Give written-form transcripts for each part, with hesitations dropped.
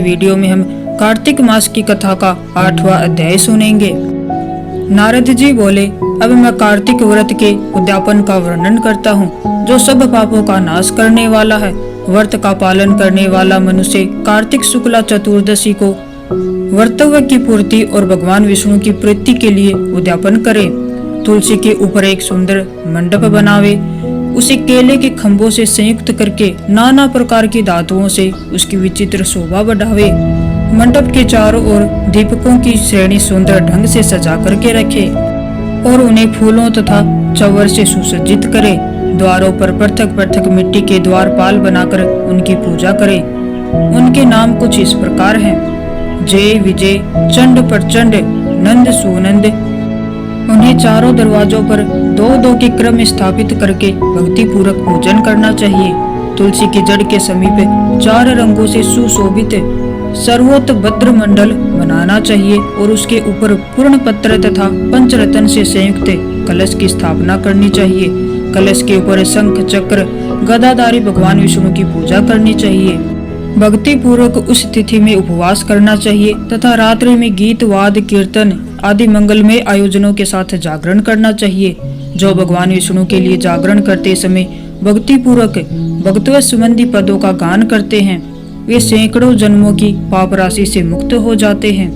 Video में हम कार्तिक मास की कथा का 8वां अध्याय सुनेंगे। नारद जी बोले, अब मैं कार्तिक व्रत के उद्यापन का वर्णन करता हूँ, जो सब पापों का नाश करने वाला है। व्रत का पालन करने वाला मनुष्य कार्तिक शुक्ला चतुर्दशी को वर्तव्य की पूर्ति और भगवान विष्णु की प्रीति के लिए उद्यापन करे। तुलसी के ऊपर एक सुंदर मंडप बनावे, उसे केले के खंभों से संयुक्त करके नाना प्रकार की धातुओं से उसकी विचित्र शोभा बढ़ावे। मंडप के चारों ओर दीपकों की श्रेणी सुंदर ढंग से सजा करके रखे और उन्हें फूलों तथा चवर से सुसज्जित करे। द्वारों पर पृथक पृथक मिट्टी के द्वारपाल बनाकर उनकी पूजा करे। उनके नाम कुछ इस प्रकार हैं: जय, विजय, चंड, प्रचंड, नंद, सुनंद। उन्हें चारों दरवाजों पर दो दो के क्रम स्थापित करके भक्ति पूर्वक पूजन करना चाहिए। तुलसी की जड़ के समीप 4 रंगों से सुशोभित सर्वोत्भद्र मंडल बनाना चाहिए और उसके ऊपर पूर्ण पत्र तथा पंचरत्न से संयुक्त कलश की स्थापना करनी चाहिए। कलश के ऊपर शंख, चक्र, गदाधारी भगवान विष्णु की पूजा करनी चाहिए। भक्ति पूर्वक उस तिथि में उपवास करना चाहिए तथा रात्रि में गीत, वाद, कीर्तन आदि मंगलमय आयोजनों के साथ जागरण करना चाहिए। जो भगवान विष्णु के लिए जागरण करते समय भक्ति पूर्वक भगवत संबंधी पदों का गान करते हैं, वे सैकड़ों जन्मों की पाप राशि से मुक्त हो जाते हैं।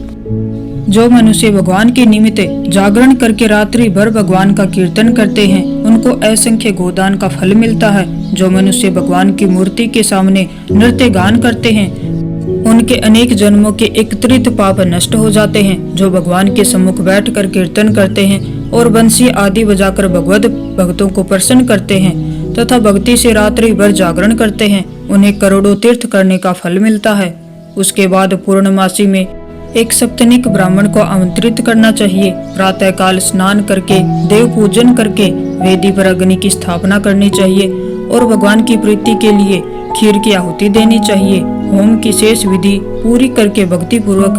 जो मनुष्य भगवान के निमित्त जागरण करके रात्रि भर भगवान का कीर्तन करते हैं, उनको असंख्य गोदान का फल मिलता है। जो मनुष्य भगवान की मूर्ति के सामने नृत्य गान करते हैं, उनके अनेक जन्मों के एकत्रित पाप नष्ट हो जाते हैं। जो भगवान के सम्मुख बैठकर कीर्तन करते हैं और बंसी आदि बजाकर भगवत भक्तों को प्रसन्न करते हैं तथा भक्ति से रात्रि भर जागरण करते हैं, उन्हें करोड़ों तीर्थ करने का फल मिलता है। उसके बाद पूर्णमासी में एक सप्तनिक ब्राह्मण को आमंत्रित करना चाहिए। प्रातः काल स्नान करके देव पूजन करके वेदी पर अग्नि की स्थापना करनी चाहिए और भगवान की प्रीति के लिए खीर की आहुति देनी चाहिए। होम की शेष विधि पूरी करके भक्ति पूर्वक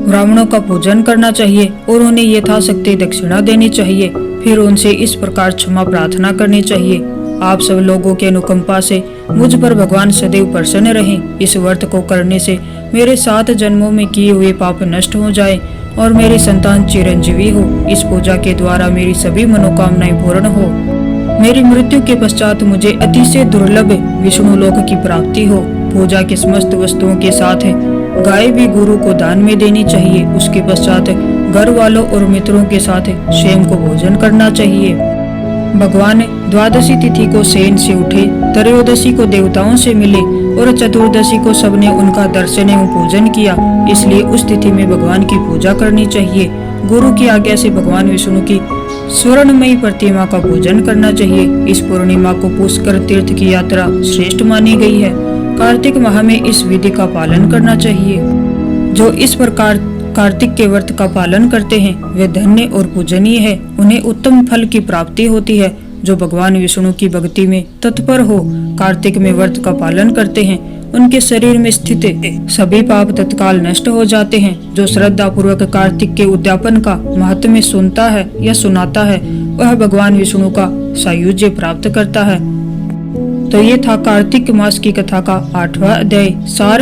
ब्राह्मणों का पूजन करना चाहिए और उन्हें यथाशक्ति दक्षिणा देनी चाहिए। फिर उनसे इस प्रकार क्षमा प्रार्थना करनी चाहिए: आप सब लोगों के अनुकंपा से मुझ पर भगवान सदैव प्रसन्न रहें। इस व्रत को करने से मेरे 7 जन्मों में किए हुए पाप नष्ट हो जाए और मेरी संतान चिरंजीवी हो। इस पूजा के द्वारा मेरी सभी मनोकामनाएं पूर्ण हो। मेरी मृत्यु के पश्चात मुझे अतिशय दुर्लभ विष्णु लोक की प्राप्ति हो। पूजा के समस्त वस्तुओं के साथ गाय भी गुरु को दान में देनी चाहिए। उसके पश्चात घर वालों और मित्रों के साथ स्वयं को भोजन करना चाहिए। भगवान द्वादशी तिथि को शयन से उठे, त्रयोदशी को देवताओं से मिले और चतुर्दशी को सबने उनका दर्शन एवं पूजन किया। इसलिए उस तिथि में भगवान की पूजा करनी चाहिए। गुरु की आज्ञा से भगवान विष्णु की स्वर्णमयी प्रतिमा का पूजन करना चाहिए। इस पूर्णिमा को पुष्कर तीर्थ की यात्रा श्रेष्ठ मानी गई है। कार्तिक माह में इस विधि का पालन करना चाहिए। जो इस प्रकार कार्तिक के व्रत का पालन करते हैं, वे धन्य और पूजनीय है। उन्हें उत्तम फल की प्राप्ति होती है। जो भगवान विष्णु की भक्ति में तत्पर हो कार्तिक में व्रत का पालन करते हैं, उनके शरीर में स्थित सभी पाप तत्काल नष्ट हो जाते हैं। जो श्रद्धा पूर्वक कार्तिक के उद्यापन का महत्व सुनता है या सुनाता है, वह भगवान विष्णु का सायुज्य प्राप्त करता है। तो ये था कार्तिक मास की कथा का 8वां अध्याय।